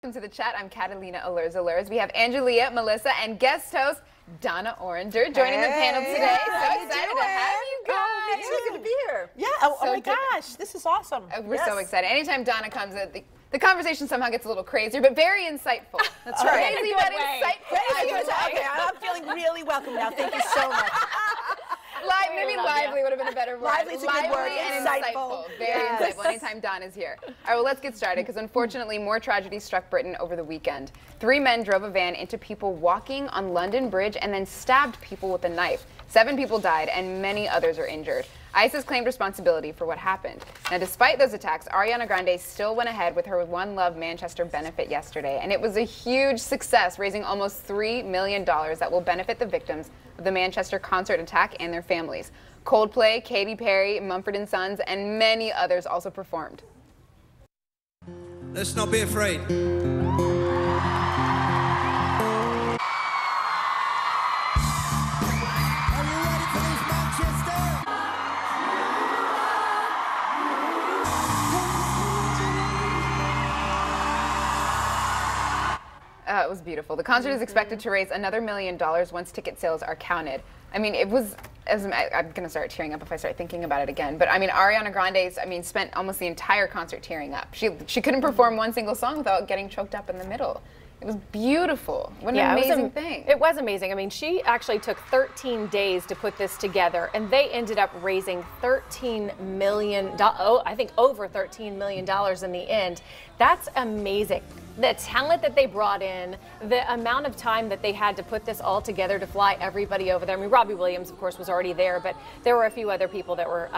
Welcome to the chat. I'm Catalina Alurs. We have Angelia, Melissa, and guest host Donna Oranger joining the panel today. So excited to have you guys. Oh, me too. Good to be here. Yeah. Oh my gosh, this is awesome. We're so excited. Anytime Donna comes, the conversation somehow gets a little crazier, but very insightful. That's right. Crazy but insightful. Okay, I'm feeling really welcome now. Thank you so much. Maybe lively would have been a better word. Lively's a good word. And insightful. Very insightful anytime Donna's here. All right, well, let's get started because unfortunately more tragedy struck Britain over the weekend. 3 men drove a van into people walking on London Bridge and then stabbed people with a knife. 7 people died and many others are injured. ISIS claimed responsibility for what happened. Now, despite those attacks, Ariana Grande still went ahead with her One Love Manchester benefit yesterday, and it was a huge success, raising almost $3 million that will benefit the victims of the Manchester concert attack and their families. Coldplay, Katy Perry, Mumford & Sons, and many others also performed. Let's not be afraid. It was beautiful. The concert is expected to raise another $1 million once ticket sales are counted. I mean, it was, I'm going to start tearing up if I start thinking about it again. But I mean, Ariana Grande, spent almost the entire concert tearing up. She couldn't perform one single song without getting choked up in the middle. It was beautiful. What an amazing thing. It was amazing. I mean, she actually took 13 days to put this together, and they ended up raising $13 million, I think over $13 million in the end. That's amazing. The talent that they brought in, the amount of time that they had to put this all together to fly everybody over there. I mean, Robbie Williams, of course, was already there, but there were a few other people that were,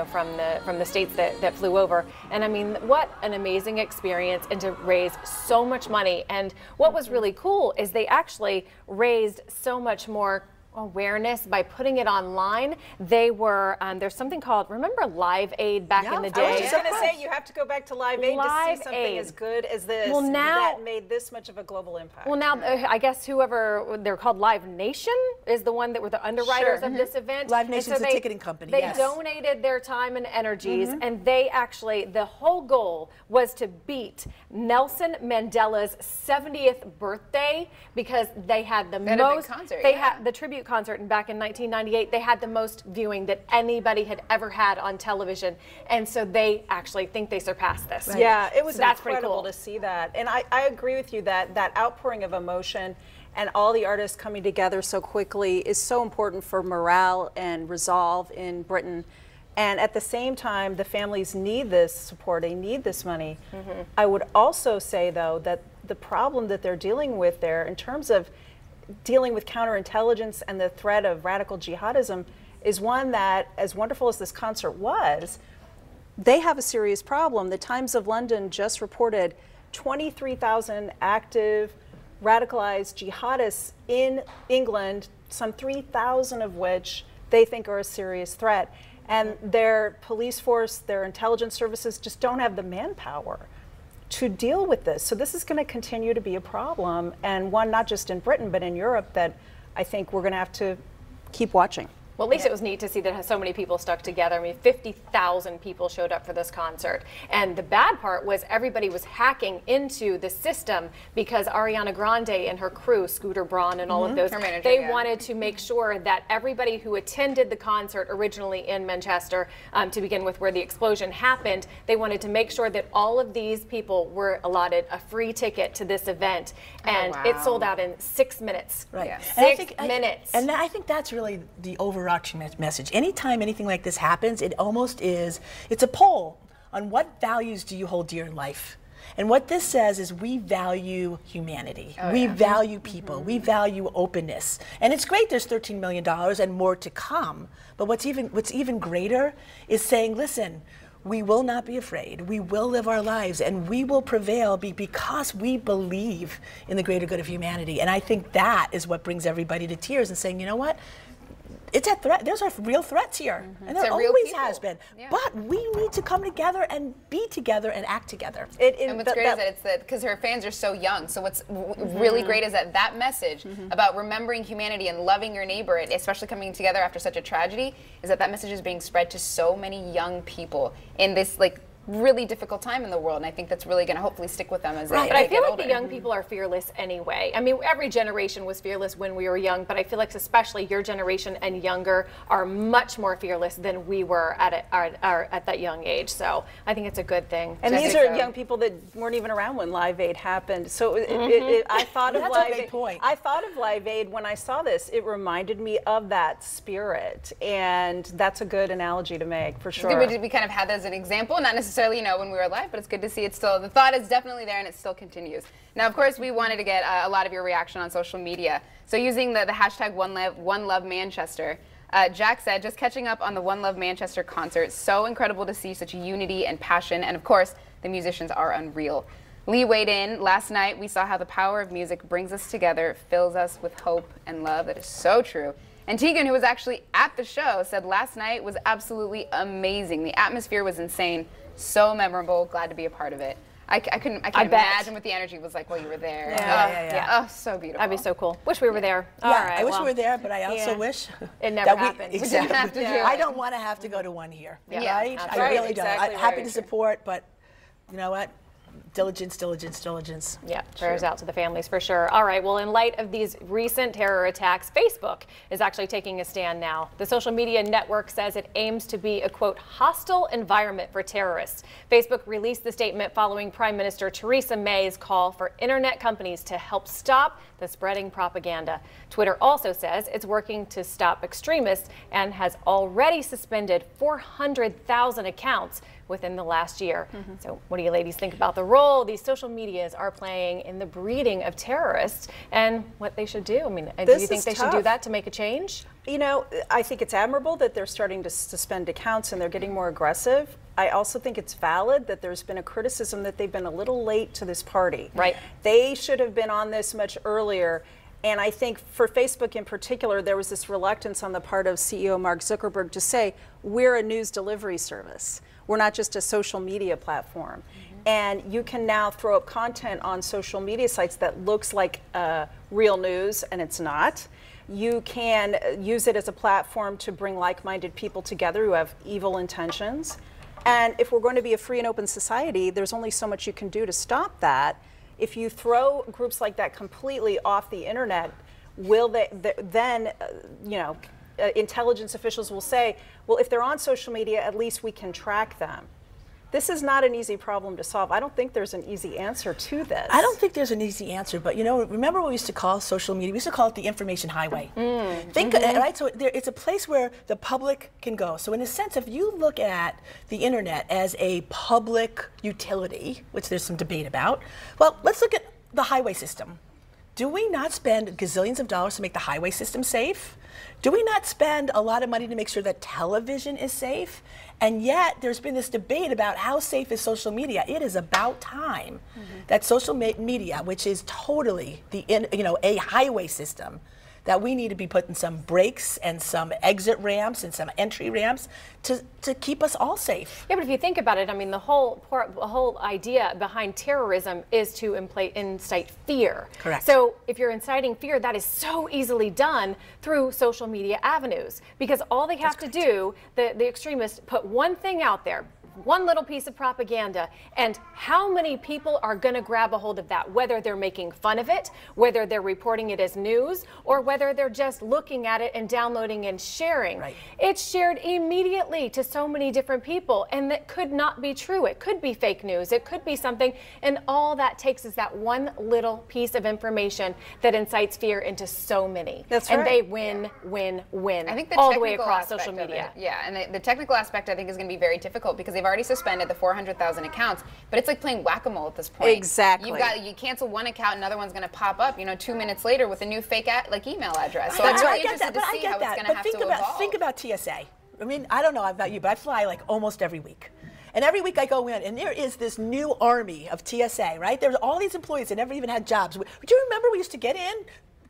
from the states that flew over. And I mean, what an amazing experience, and to raise so much money. And what was really cool is they actually raised so much more awareness by putting it online. They were, there's something called, remember Live Aid back in the day? I was just going to say, you have to go back to Live Aid to see something as good as this that made this much of a global impact. Well, now, I guess whoever, they're called Live Nation, is the one that were the underwriters of this event. Live Nation's a ticketing company, They donated their time and energies, and they actually, the whole goal was to beat Nelson Mandela's 70th birthday, because they had the most, they had the tribute concert, and back in 1998 they had the most viewing that anybody had ever had on television, and so they actually think they surpassed this. Right. Yeah, it was that's incredible cool to see that, and I agree with you that that outpouring of emotion and all the artists coming together so quickly is so important for morale and resolve in Britain. And at the same time, the families need this support, they need this money. I would also say, though, that the problem that they're dealing with there in terms of dealing with counterintelligence and the threat of radical jihadism is one that, as wonderful as this concert was, they have a serious problem. The Times of London just reported 23,000 active radicalized jihadists in England, some 3,000 of which they think are a serious threat. And their police force, their intelligence services just don't have the manpower to deal with this. So this is going to continue to be a problem, and one not just in Britain but in Europe that I think we're going to have to keep watching. Well, at least it was neat to see that so many people stuck together. I mean, 50,000 people showed up for this concert. And the bad part was everybody was hacking into the system because Ariana Grande and her crew, Scooter Braun and all of those, they wanted to make sure that everybody who attended the concert originally in Manchester, to begin with where the explosion happened, they wanted to make sure that all of these people were allotted a free ticket to this event. And it sold out in 6 minutes. Right. Yeah. And 6 minutes. And I think that's really the overarching message. Anytime anything like this happens, it almost is, it's a poll on what values do you hold dear in life. And what this says is we value humanity. We value people. We value openness. And it's great there's $13 million and more to come. But what's even greater is saying, listen, we will not be afraid. We will live our lives, and we will prevail because we believe in the greater good of humanity. And I think that is what brings everybody to tears and saying, you know what? It's a threat. There's a real threats here, and there always has been. But we need to come together and be together and act together. And what's great is that it's because her fans are so young. So what's really great is that message about remembering humanity and loving your neighbor, especially coming together after such a tragedy, is that message is being spread to so many young people in this really difficult time in the world, and I think that's really going to hopefully stick with them as But they I get feel like older. the young people are fearless anyway. I mean, every generation was fearless when we were young, but I feel like especially your generation and younger are much more fearless than we were at that young age. So I think it's a good thing. And I these think are so. young people that weren't even around when Live Aid happened. So I thought of That's a Live great Aid. point. I thought of Live Aid when I saw this. It reminded me of that spirit, and that's a good analogy to make for sure. We kind of had that as an example, not necessarily, you know, when we were live, but it's good to see it still. The thought is definitely there, and it still continues. Now, of course, we wanted to get a lot of your reaction on social media. So using the hashtag One Love Manchester, Jack said, just catching up on the One Love Manchester concert. So incredible to see such unity and passion, and of course, the musicians are unreal. Lee weighed in. Last night, we saw how the power of music brings us together, fills us with hope and love. That is so true. And Tegan, who was actually at the show, said last night was absolutely amazing. The atmosphere was insane, so memorable. Glad to be a part of it. I can't imagine what the energy was like while you were there. Yeah. Oh, so beautiful. That'd be so cool. Wish we were there. Yeah, All right, I wish well, we were there, but I also Yeah. wish It never that happened. We, We didn't have to do it. I don't want to have to go to one here, Yeah, right? that's I right. really Exactly don't. I'm happy right. to support, but you know what? Diligence. Yeah, prayers out to the families for sure. All right, well, in light of these recent terror attacks, Facebook is actually taking a stand now. The social media network says it aims to be a, quote, hostile environment for terrorists. Facebook released the statement following Prime Minister Theresa May's call for internet companies to help stop the spreading propaganda. Twitter also says it's working to stop extremists and has already suspended 400,000 accounts within the last year. So what do you ladies think about the role these social medias are playing in the breeding of terrorists and what they should do? I mean, do This you think is they should do tough. that to make a change? You know, I think it's admirable that they're starting to suspend accounts and they're getting more aggressive. I also think it's valid that there's been a criticism that they've been a little late to this party. Right. They should have been on this much earlier. And I think for Facebook in particular, there was this reluctance on the part of CEO Mark Zuckerberg to say, we're a news delivery service. We're not just a social media platform. And you can now throw up content on social media sites that looks like real news, and it's not. You can use it as a platform to bring like-minded people together who have evil intentions. And if we're going to be a free and open society, there's only so much you can do to stop that. If you throw groups like that completely off the internet, will they then, you know, intelligence officials will say, well, if they're on social media, at least we can track them. This is not an easy problem to solve. I don't think there's an easy answer to this. I don't think there's an easy answer, but you know, remember what we used to call social media? We used to call it the information highway. Right? So it's a place where the public can go. So in a sense, if you look at the internet as a public utility, which there's some debate about, well, let's look at the highway system. Do we not spend gazillions of dollars to make the highway system safe? Do we not spend a lot of money to make sure that television is safe? And yet there's been this debate about how safe is social media. It is about time that social media, which is totally a highway system, that we need to be putting some brakes and some exit ramps and some entry ramps to keep us all safe. Yeah, but if you think about it, I mean, the whole idea behind terrorism is to incite fear. Correct. So if you're inciting fear, that is so easily done through social media avenues, because all they have to do, the extremists, put one thing out there, one little piece of propaganda, and how many people are going to grab a hold of that, whether they're making fun of it, whether they're reporting it as news, or whether they're just looking at it and downloading and sharing. Right. It's shared immediately to so many different people, and that could not be true. It could be fake news. It could be something, and all that takes is that one little piece of information that incites fear into so many. That's and right. they win, win I think the all the way technical across aspect social of media. it, yeah, and the technical aspect I think is going to be very difficult because they've already suspended the 400,000 accounts, but it's like playing whack-a-mole at this point. Exactly. You cancel one account, another one's going to pop up, 2 minutes later with a new fake email address. So I'm I really get interested that, to see how it's going to have to evolve. Think about TSA. I mean, I don't know about you, but I fly like almost every week. And every week I go in, and there is this new army of TSA, right? There's all these employees that never even had jobs. Do you remember we used to get in,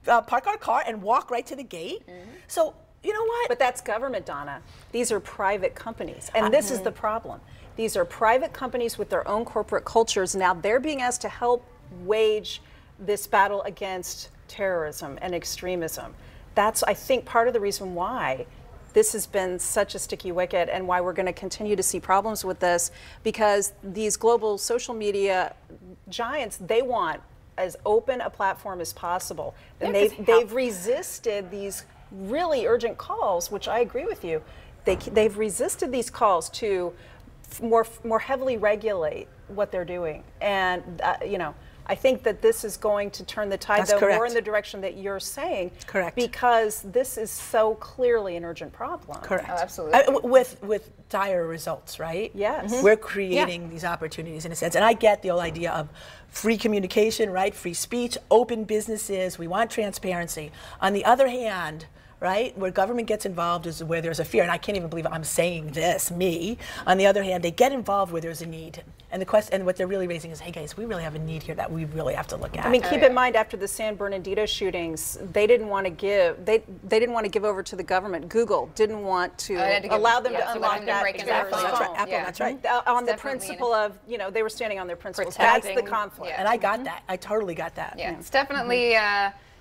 park our car, and walk right to the gate? So, you know what? But that's government, Donna. These are private companies, and this is the problem. These are private companies with their own corporate cultures. Now they're being asked to help wage this battle against terrorism and extremism. That's, I think, part of the reason why this has been such a sticky wicket and why we're going to continue to see problems with this, because these global social media giants, they want as open a platform as possible. And they've resisted these really urgent calls, which I agree with you. They've resisted these calls to more heavily regulate what they're doing. And, you know, I think that this is going to turn the tide, though, more in the direction that you're saying. Correct. Because this is so clearly an urgent problem. Correct. Oh, absolutely. With dire results, right? Yes. We're creating these opportunities in a sense. And I get the whole idea of free communication, right? Free speech, open businesses. We want transparency. On the other hand, right, where government gets involved is where there's a fear, and I can't even believe I'm saying this, me. On the other hand, they get involved where there's a need. And the question, and what they're really raising is, hey guys, we really have a need here that we really have to look at. I mean, keep in mind, after the San Bernardino shootings, they didn't want to give didn't want to give over to the government. Google didn't want to allow them to unlock that. Apple, that's right. Apple, that's right. On the principle of, you know, they were standing on their principles. That's the conflict. And I got that. I totally got that. Yeah, it's definitely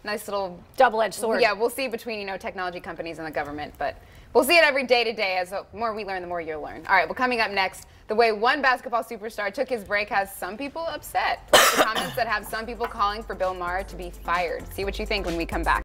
nice little double-edged sword. Yeah, we'll see between, you know, technology companies and the government, but we'll see it every day to day. As the more we learn, the more you'll learn. All right, well, coming up next, the way one basketball superstar took his break has some people upset. Plus the comments that have some people calling for Bill Maher to be fired. See what you think when we come back.